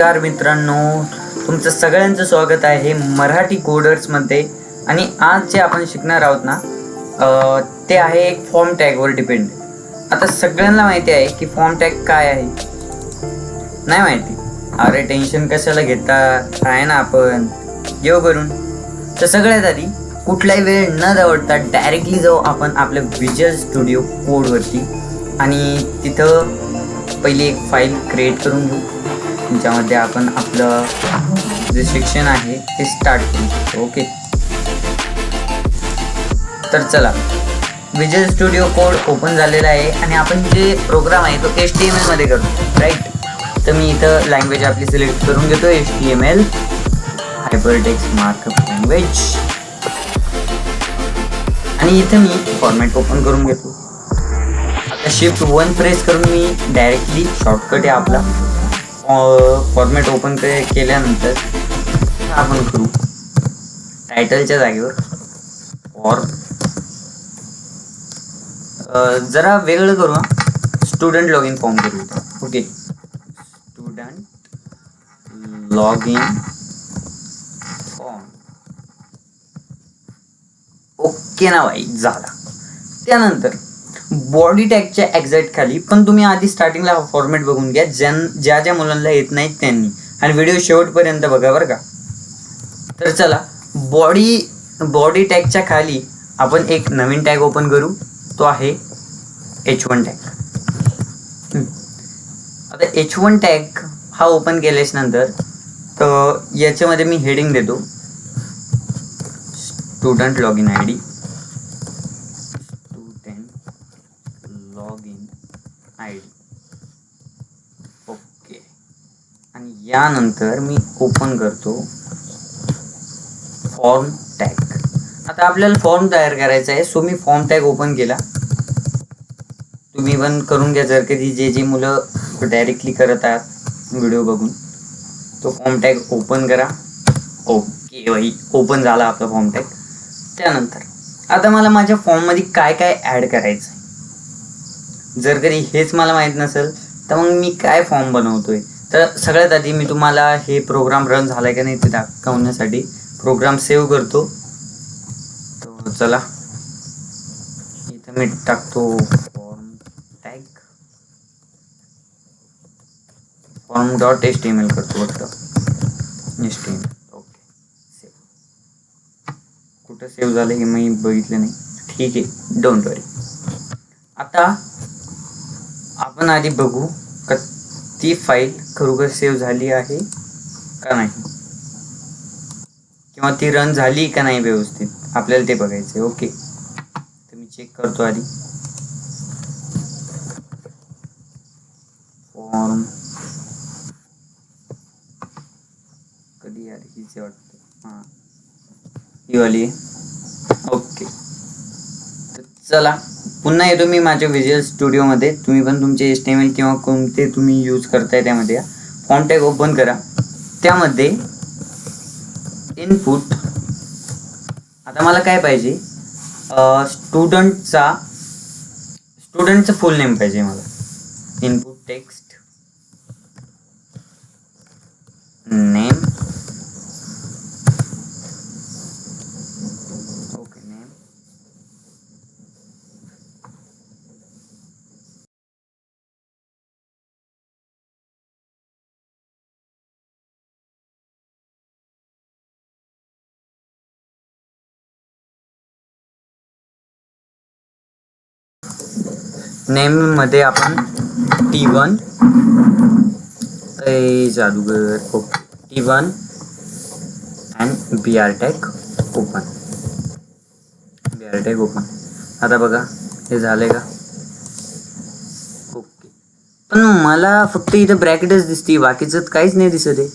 नमस्कार मित्रांनो, तुमचं सगळ्यांचं स्वागत आहे मराठी कोडर्समध्ये. आणि आज जे आपण शिकणार आहोत ना, ते आहे एक फॉर्म टॅगवर डिपेंड. आता सगळ्यांना माहिती आहे की फॉर्म टॅग काय आहे. नाही माहिती? अरे टेन्शन कशाला घेता, आहे ना आपण येऊ करून. तर सगळ्यात आधी कुठलाही वेळ न दवडता डायरेक्टली जाऊ आपण आपल्या विज्युअल स्टुडिओ कोडवरती आणि तिथं पहिली एक फाईल क्रिएट करून घेऊ, ज्यामध्ये आपण आपलं जे शिक्षण आहे ते स्टार्ट करू शकतो. ओके, तर चला, विज्युअल स्टुडिओ कोड ओपन झालेला आहे आणि आपण जे प्रोग्राम आहे तो HTML मध्ये करतो, राईट. तर मी इथं लँग्वेज आपली सिलेक्ट करून घेतो, HTML हायपरटेक्स्ट मार्कअप लँग्वेज. आणि इथं मी फॉर्मॅट ओपन करून घेतो. आता Shift 1 प्रेस करून मी डायरेक्टली शॉर्टकट आहे आपला फॉर्मॅट ओपन केल्यानंतर आपण करू टायटलच्या जागेवर फॉर्म. जरा वेगळं करू, स्टुडंट लॉग इन फॉर्म करू. Okay, student log in form. Okay ना भाई, झाला. त्यानंतर बॉडी टॅगच्या एक्झॅक्ट खाली पण तुम्ही आधी स्टार्टिंगला हा फॉर्मॅट बघून घ्या, ज्या मुलांना येत नाहीत त्यांनी, आणि व्हिडिओ शेवटपर्यंत बघा बरं का. तर चला, बॉडी टॅगच्या खाली आपण एक नवीन टॅग ओपन करू, तो आहे H1 टॅग. आता H1 टॅग हा ओपन केल्याच नंतर तर याच्यामध्ये मी हेडिंग देतो student log in ID, log in ID. Okay, आणि यानंतर मी ओपन करतो फॉर्म टॅग. आता आपल्याला फॉर्म तयार करायचा आहे, सो मी फॉर्म टॅग ओपन केला. तुम्ही पण करून घ्या जर कधी जे मुलं डायरेक्टली करत आहात व्हिडिओ बघून. तो फॉर्म टॅग ओपन करा. ओके भाई, ओपन झाला आपला फॉर्म टॅग. त्यानंतर आता मला माझ्या फॉर्ममध्ये काय काय ॲड करायचं आहे, जर कधी हेच मला माहीत नसेल तर मग मी काय फॉर्म बनवतोय. तर सगळ्यात आधी मी तुम्हाला हे प्रोग्राम रन झालाय का नाही ते दाखवण्यासाठी प्रोग्राम सेव्ह करतो. तर चला, इथं मी टाकतो फॉर्म टॅग, फॉर्म .html करतो फक्त HTML. Okay, save. कुठं सेव्ह झालं हे मी बघितलं नाही, ठीक आहे, डोंट वरी. आता आपण आधी बघू का ती फाईल खरोखर सेव्ह झाली आहे का नाही, किंवा ती रन झाली का नाही व्यवस्थित, आपल्याला ते बघायचं. ओके, तर मी चेक करतो आधी फॉर्म. कधी यार हीच वाटतं, हां ही वाली आहे. ओके, तर चला पुन्हा येतो मी माझ्या विज्युअल स्टुडिओमध्ये. तुम्ही पण तुमचे HTML किंवा कोणते तुम्ही यूज करताय त्यामध्ये फॉर्म टॅग ओपन करा. त्यामध्ये इनपुट, आता मला काय पाहिजे, स्टुडंटचं फुल नेम पाहिजे मला. Input text name. Okay, name. Name मध्ये आपण T1 जादूगर. Okay, T1 and BR tag open. BR tag open. आता बघा हे झालंय का. ओके, पण मला फक्त इथं ब्रॅकेटच दिसते, बाकीचं काहीच नाही दिसत आहे.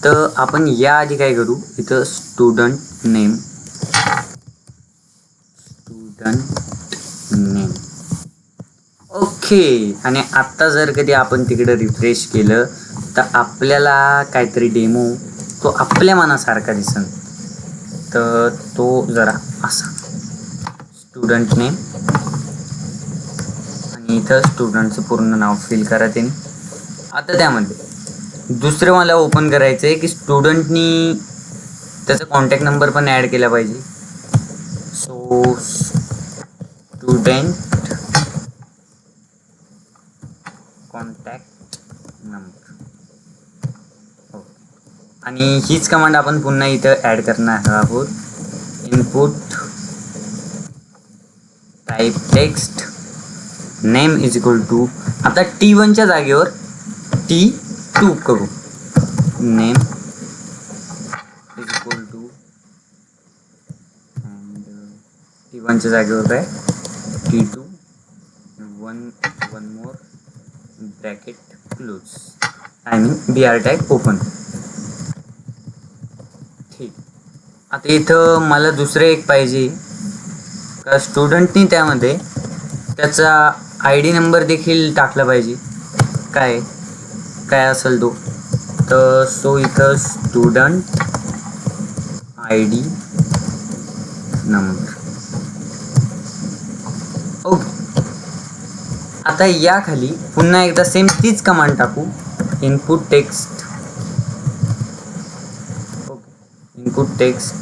तर आपण या आधी काय करू, इथं स्टुडंट नेम ओके. आणि आत्ता जर कधी आपण तिकडे रिफ्रेश केलं तर आपल्याला काहीतरी डेमो तो आपल्या मनासारखा दिसेल. तर तो जरा असा स्टुडंट नेम आणि इथं स्टुडंटचं पूर्ण नाव फिल करा त्यांनी. आता त्यामध्ये दुसरं मला ओपन करायचं आहे की स्टुडंटनी त्याचा कॉन्टॅक्ट नंबर पण ॲड केला पाहिजे. So student contact number. आणि हीच कमांड आपण पुन्हा इथं ॲड करणार आहोत. Input type text name is equal to, आता T1च्या जागेवर T2 करू. नेम इज इक्वल टू T1च्या जागेवर काय T2 one more bracket close, I mean BR tag open. ठीक. आता इथं मला दुसरं एक पाहिजे का स्टुडंटनी त्यामध्ये त्याचा ID नंबर देखील टाकला पाहिजे. काय असेल तो, तर सो इथं स्टुडंट ID नंबर. ओके. आता या खाली पुन्हा एकदा सेम तीच कमांड टाकू. Input text, okay, input text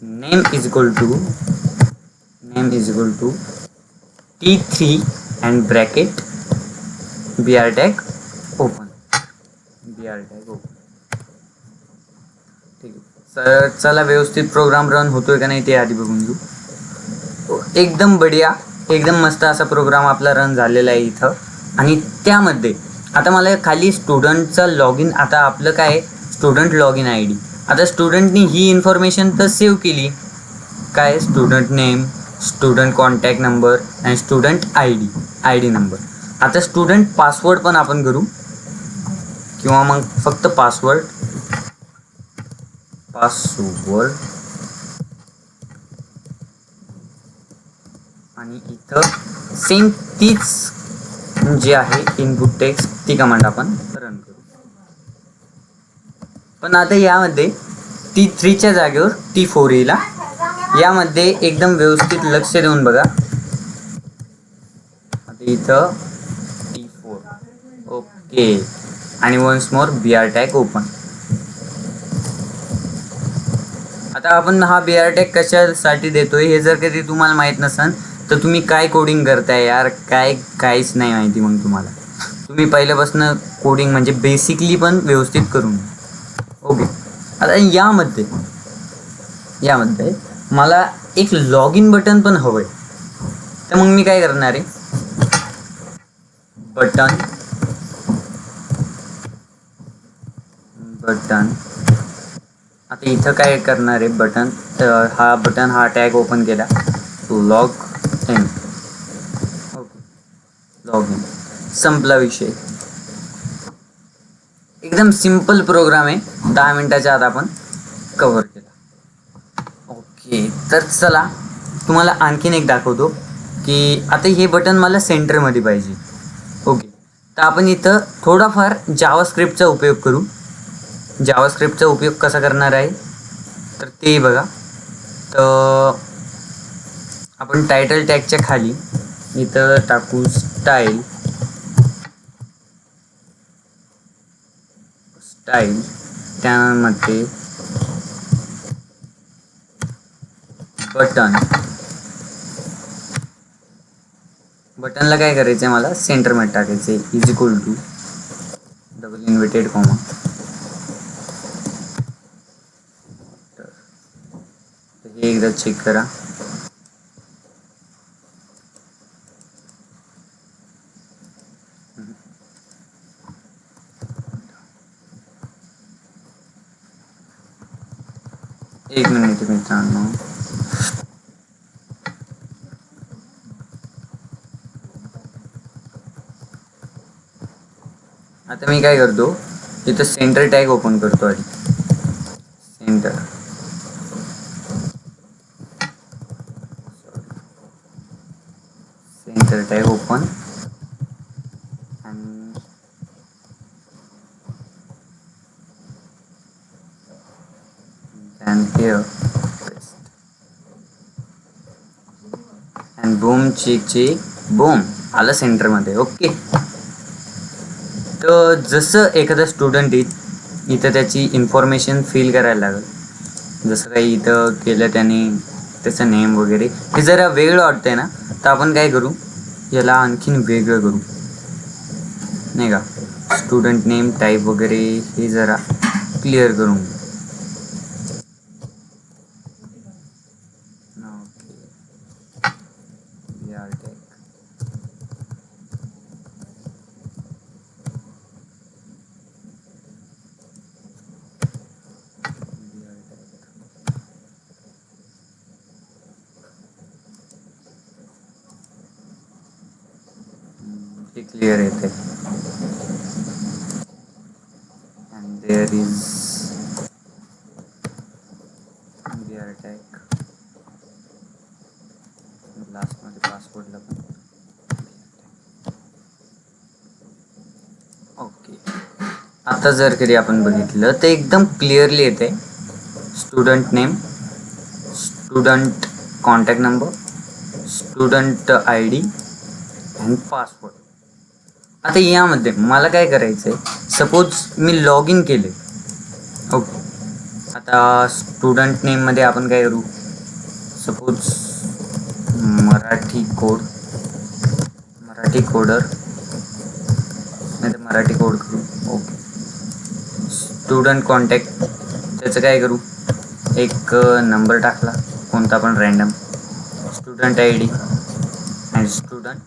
name is equal to T3 and bracket BR tag open. ठीक आहे. तर चला व्यवस्थित प्रोग्राम रन होतोय का नाही ते आधी बघून घेऊ. एकदम बढिया, एकदम मस्त असा प्रोग्राम आपला रन झालेला आहे इथं. आणि त्यामध्ये आता मला खाली स्टुडंटचा लॉग इन, आता आपलं काय स्टुडंट लॉग इन ID. आता स्टुडंटनी ही इन्फॉर्मेशन तर सेव्ह केली, काय student name, student contact number आणि स्टुडंट ID नंबर. आता स्टुडंट पासवर्ड पण आपण करू, किंवा मग फक्त पासवर्ड आणि इथं सेम तीच जी आहे इनपुट टेक्स्ट ती कमांड आपण रन करू. पण आता यामध्ये T3च्या जागेवर T4 येईल. यामध्ये एकदम व्यवस्थित लक्ष देऊन बघा. आता इथं T4 ओके, आणि once more BR tag open. आता आपण हा BR टॅग कशासाठी देतोय हे जर कधी तुम्हाला माहीत नसेल तर तुम्ही काय कोडिंग करताय यार, काहीच नाही माहिती. मग तुम्हाला तुम्ही पहिल्यापासून कोडिंग म्हणजे बेसिकली पण व्यवस्थित करून. ओके. आता यामध्ये मला एक लॉग इन बटन पण हवंय. तर मग मी काय करणार आहे, बटन आता इथं काय करणार आहे, बटन हा टॅग ओपन केला, log in. Okay, log in संपला विषय. एकदम सिंपल प्रोग्राम आहे, 10 मिनिटाच्या आत आपण कव्हर केला. ओके, तर चला तुम्हाला आणखीन एक दाखवतो की आता हे बटन मला सेंटरमध्ये पाहिजे. ओके, तर आपण इथं थोडाफार जावास्क्रिप्टचा उपयोग करू. जावास्क्रिप्टचा उपयोग कसा करणार आहे तर ते बघा. तर आपण टायटल टॅगच्या खाली इथं टाकू स्टाईल, त्यामध्ये बटनला काय करायचं आहे, मला सेंटरमध्ये टाकायचं आहे. Is equal to double inverted comma. हे एकदा चेक करा. एक मिनिट मित्रांनो. आता मी काय करतो, इथं सेंटर टॅग ओपन करतो. आधी centre tag open and here and boom, check boom, आलं सेंटरमध्ये. ओके, तर तर जसं एखादा स्टुडंट येईल इथं त्याची इन्फॉर्मेशन फिल करायला लागेल. जसं काही इथं केलं त्याने त्याचं नेम वगैरे, हे जरा वेगळं वाटतंय ना, तर आपण काय करू, याला आणखीन वेगळं करू नाही का. स्टुडंट नेम टाईप वगैरे हे जरा क्लिअर करून घेऊ. क्लिअर येते. and there is BR tag. Last मध्ये पासवर्डला पण ओके. आता जर कधी आपण बघितलं तर एकदम क्लिअरली येते student name, student contact number, student ID आणि पासवर्ड. आता यामध्ये मला काय करायचं आहे, सपोज मी लॉग इन केले. ओके, आता स्टुडंट नेममध्ये आपण काय करू, सपोज मराठी कोडर नाही तर मराठी कोड करू. ओके, स्टुडंट कॉन्टॅक्ट त्याचं काय करू, एक नंबर टाकला कोणता पण रँडम, स्टुडंट ID आणि student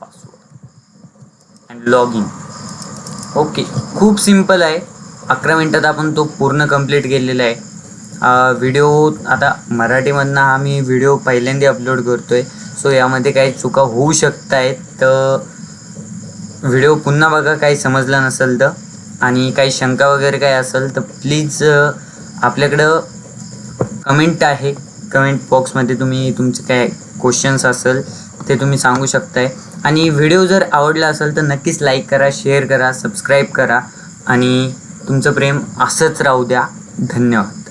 password and log in. Okay, खूप सिम्पल आहे. 11 मिनटात आपण तो पूर्ण कंप्लीट केलेला आहे. व्हिडिओ आता मराठीमधनं हा मी व्हिडिओ पहिल्यांदा अपलोड करतोय, सो यामध्ये काही चुका होऊ शकत आहेत. तर व्हिडिओ पुन्हा बघा, काही समजलं नसेल तर, आणि काही शंका वगैरे काही असेल तर प्लीज आपल्याकडं कमेंट आहे, कमेंट बॉक्समध्ये तुम्ही तुमचे काय क्वेश्चन्स असेल ते तुम्ही सांगू शकताय. आणि व्हिडिओ जर आवडला असेल तर नक्कीच लाईक करा, शेअर करा, सबस्क्राईब करा आणि तुमचं प्रेम असंच राहू द्या. धन्यवाद.